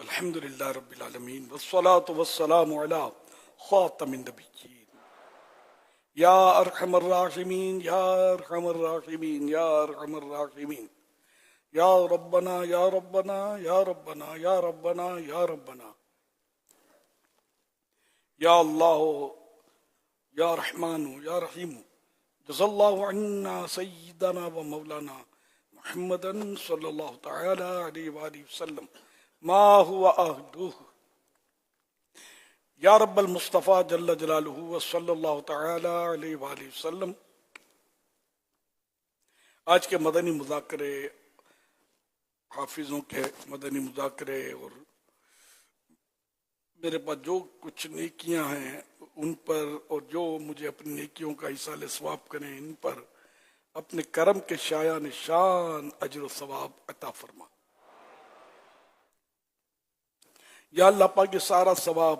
الحمد للہ رب العالمین والصلاة والسلام علی خاتم النبیین یا ارحم الراحمین یا ارحم الراحمین یا ارحم الراحمین یا ربنا یا ربنا یا ربنا یا ربنا یا ربنا یا اللہ یا رحمان یا رحیم جزا اللہ عنا سیدنا و مولانا محمدا صلی اللہ تعالی علیہ وآلہ وسلم ما هو عہدہ یا رب المصطفیٰ جل جلالہ وصلی اللہ تعالی علیہ وآلہ وسلم۔ آج کے مدنی مذاکرے، حافظوں کے مدنی مذاکرے، اور میرے پاس جو کچھ نیکیاں ہیں ان پر، اور جو مجھے اپنی نیکیوں کا ایصال ثواب کریں ان پر اپنے کرم کے شایان شان اجر و ثواب عطا فرما۔ یا اللہ پاک یہ سارا ثواب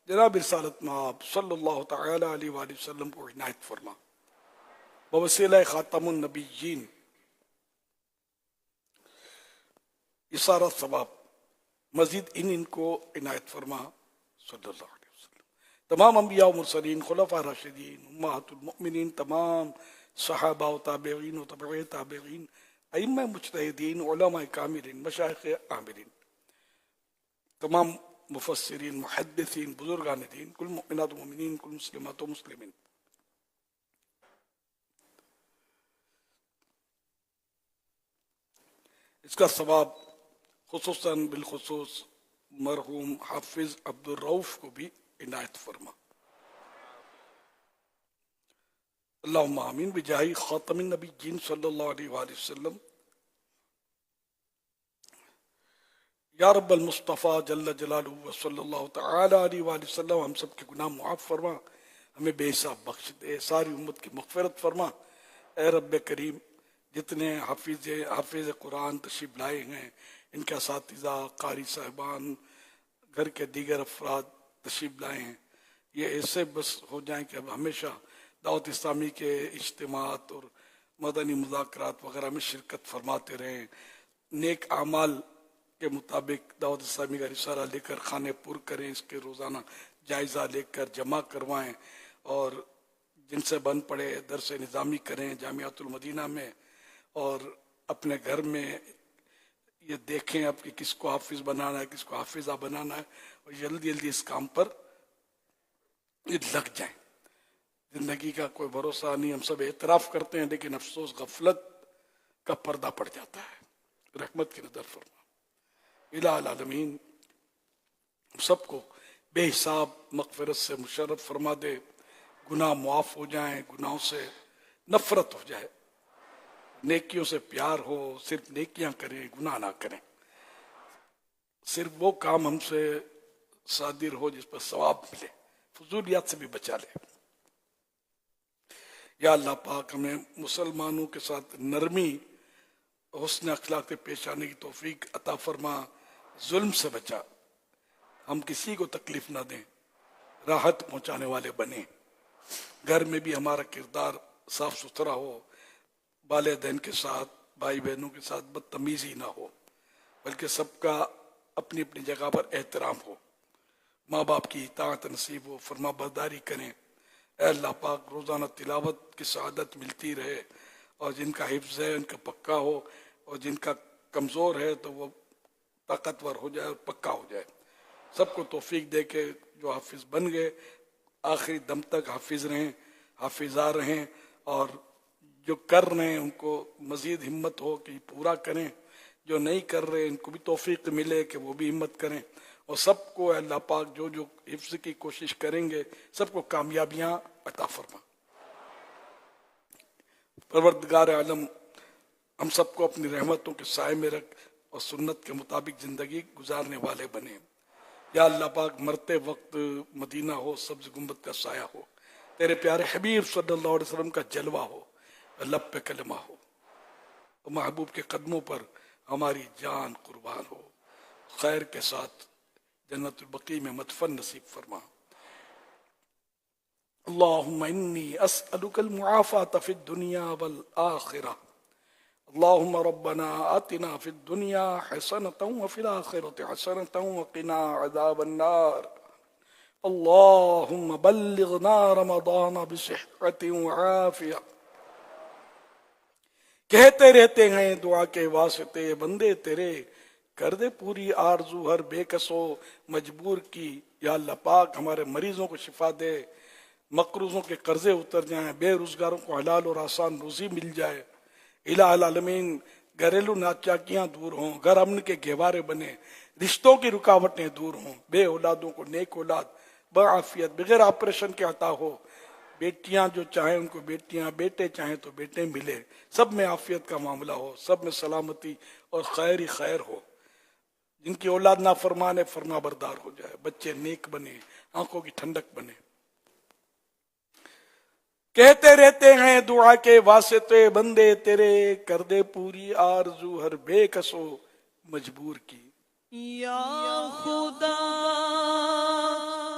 جناب رسالت مآب صلی اللہ تعالی علیہ وآلہ وسلم کو عنایت فرما بوسیلہ خاتم النبیین۔ یہ سارا ثواب مزید ان کو عنایت فرما صلی اللہ علیہ وسلم۔ تمام انبیاء و مرسلین، خلفاء راشدین، امہات المؤمنین، تمام صحابہ و تابعین و تبع تابعین، ائمہ مجتہدین، علماء کاملین، مشائخ عاملین، تمام مفسرین، محدثین، بزرگان دین، کل مؤمنات و مومنین، کل مسلمات و مسلمین۔ اس کا ثواب خصوصاً بالخصوص مرحوم حافظ عبد الرؤف کو بھی عنایت فرما۔ اللہم آمین بجاہ خاتم النبیین صلی اللہ علیہ وآلہ وسلم۔ یا رب المصطفیٰ جل جلالہ صلی اللہ تعالی علیہ وآلہ وسلم، ہم سب کے گناہ معاف فرما، ہمیں بے حساب بخش دے، ساری امت کی مغفرت فرما۔ اے رب کریم، جتنے حافظ قرآن تشریف لائے ہیں، ان کے اساتذہ، قاری صاحبان، گھر کے دیگر افراد تشریف لائے ہیں، یہ ایسے بس ہو جائیں کہ اب ہمیشہ دعوت اسلامی کے اجتماعات اور مدنی مذاکرات وغیرہ میں شرکت فرماتے رہیں، نیک اعمال کے مطابق دعوت اسلامی کا رسالہ لے کر خانے پر کریں، اس کے روزانہ جائزہ لے کر جمع کروائیں، اور جن سے بن پڑے درس نظامی کریں جامعۃ المدینہ میں، اور اپنے گھر میں یہ دیکھیں اب کہ کس کو حافظ بنانا ہے، کس کو حافظہ بنانا ہے، اور جلدی جلدی اس کام پر یہ لگ جائیں۔ زندگی کا کوئی بھروسہ نہیں، ہم سب اعتراف کرتے ہیں، لیکن افسوس غفلت کا پردہ پڑ جاتا ہے۔ رحمت کی نظر فرما الہ العالمین، سب کو بے حساب مغفرت سے مشرف فرما دے، گناہ معاف ہو جائیں، گناہوں سے نفرت ہو جائے، نیکیوں سے پیار ہو، صرف نیکیاں کریں، گناہ نہ کریں، صرف وہ کام ہم سے صادر ہو جس پر ثواب ملے، فضولیات سے بھی بچا لے۔ یا اللہ پاک ہمیں مسلمانوں کے ساتھ نرمی، حسن اخلاق سے پیش آنے کی توفیق عطا فرما، ظلم سے بچا، ہم کسی کو تکلیف نہ دیں، راحت پہنچانے والے بنیں، گھر میں بھی ہمارا کردار صاف ستھرا ہو، والدین کے ساتھ، بھائی بہنوں کے ساتھ بدتمیزی نہ ہو، بلکہ سب کا اپنی اپنی جگہ پر احترام ہو، ماں باپ کی اطاعت نصیب ہو، فرما برداری کریں۔ اے اللہ پاک، روزانہ تلاوت کی سعادت ملتی رہے، اور جن کا حفظ ہے ان کا پکا ہو، اور جن کا کمزور ہے تو وہ طاقتور ہو جائے اور پکا ہو جائے۔ سب کو توفیق دے کے جو حافظ بن گئے آخری دم تک حافظ رہیں، حافظہ رہیں، اور جو کر رہے ہیں ان کو مزید ہمت ہو کہ پورا کریں، جو نہیں کر رہے ان کو بھی توفیق ملے کہ وہ بھی ہمت کریں، اور سب کو اللہ پاک جو جو حفظ کی کوشش کریں گے سب کو کامیابیاں عطا فرما۔ پروردگار عالم ہم سب کو اپنی رحمتوں کے سائے میں رکھ اور سنت کے مطابق زندگی گزارنے والے بنے۔ یا اللہ پاک، مرتے وقت مدینہ ہو، سبز گنبد کا سایہ ہو، تیرے پیارے حبیب صلی اللہ علیہ وسلم کا جلوہ ہو، لب پہ کلمہ ہو، اور محبوب کے قدموں پر ہماری جان قربان ہو، خیر کے ساتھ جنت البقیع میں مدفن نصیب فرما۔ اللہم انی اسألک المعافاة فی الدنیا والآخرہ، اللهم ربنا آتنا في الدنيا حسنة وفي الآخرة حسنة وقنا عذاب النار اللهم بلغنا رمضان بصحة وعافية. کہتے رہتے ہیں دعا کے واسطے بندے تیرے، کر دے پوری آرزو ہر بے کسو مجبور کی. یا اللہ پاک ہمارے مریضوں کو شفا دے، مقروضوں کے قرضے اتر جائیں، بے روزگاروں کو حلال اور آسان روزی مل جائے. الہ العالمین گھریلو ناچاکیاں دور ہوں، گھر امن کے گہوارے بنے، رشتوں کی رکاوٹیں دور ہوں، بے اولادوں کو نیک اولاد بعافیت بغیر آپریشن کے عطا ہو. بیٹیاں جو چاہیں ان کو بیٹیاں، بیٹے چاہیں تو بیٹے ملے، سب میں عافیت کا معاملہ ہو، سب میں سلامتی اور خیر ہی خیر ہو. جن کی اولاد نافرمان ہے فرما بردار ہو جائے، بچے نیک بنے، آنکھوں کی ٹھنڈک بنے. کہتے رہتے ہیں دعا کے واسطے بندے تیرے، کر دے پوری آرزو ہر بے کسو مجبور کی. یا خدا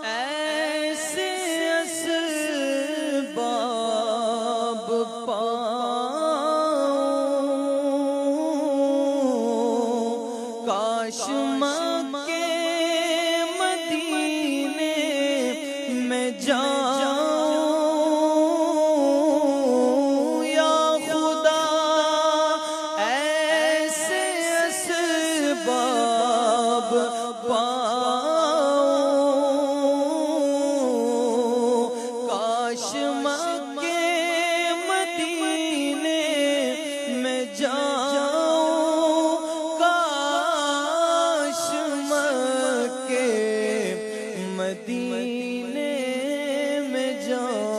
ایسے اسباب پاؤں، کاش مکے مدینے میں جاؤں. یا خدا ایسے اسباب پاؤں، کاش مکے مدینے میں جاؤں، کاش مکے مدینے میں جاؤں.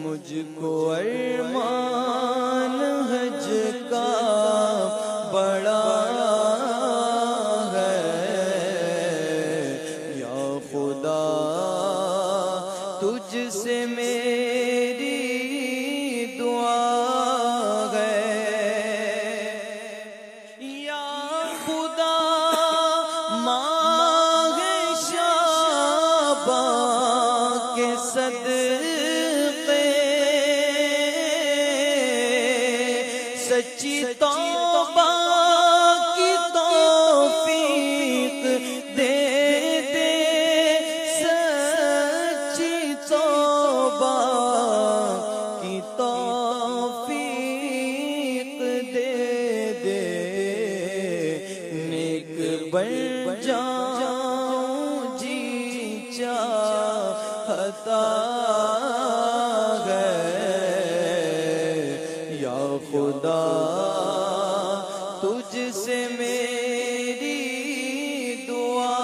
مجھ کو ارمان حج کا بڑا ہے. یا خدا تجھ سے میری دعا ہے. یا خدا ماہ شعبان کے صدقے سچی توبہ کی توفیق دے دے. سچی توبہ کی توفیق دے دے. نیک بن جاؤں جی چاہتا ہے. یا خدا تجھ سے میری دعا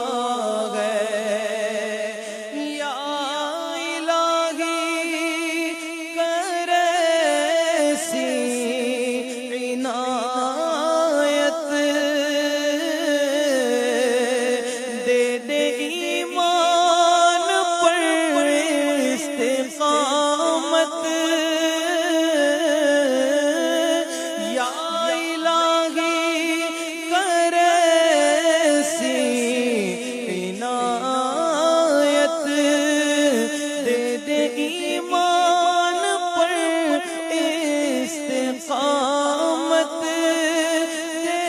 ہے. یا الہی کر ایسی عنایت، دے دے ایمان پر استقامت. یا الہی کر ایسی عنایت، دے دے ایمان پر استقامت. دے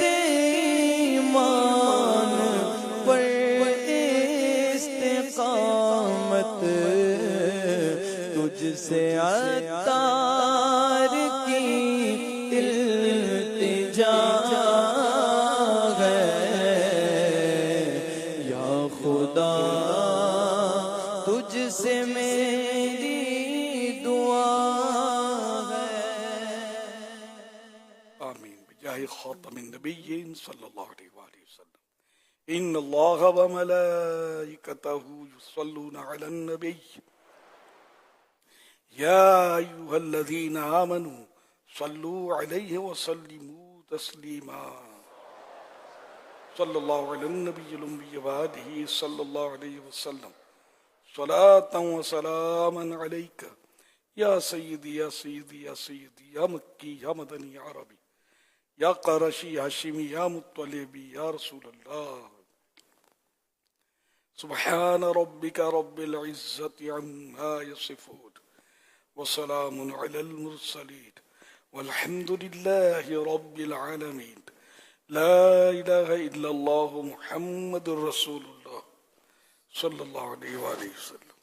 دے ایمان پر استقامت. تجھ سے عطار کی التجا ہے. یا خدا تجھ سے میری دعا ہے. آمین بجاہ خاتم النبیین صلی اللہ علیہ وآلہ وسلم. ان اللہ وملائکتہ یصلون علی النبی یا ایہا الذین آمنوا صلوا علیہ وسلموا تسلیما. صلی اللہ علی النبی الأمی وآلہ صلی اللہ علیہ وسلم. صلاة وسلاما علیک یا سیدی یا سیدی یا سیدی یا مکی یا مدنی یا عربی یا قرشی ہاشمی یا مطلبی یا رسول اللہ. سبحان ربک رب العزت عما یصفون وسلام على المرسلين والحمد لله رب العالمين. لا إله إلا الله محمد رسول الله صلى الله عليه وآله وسلم.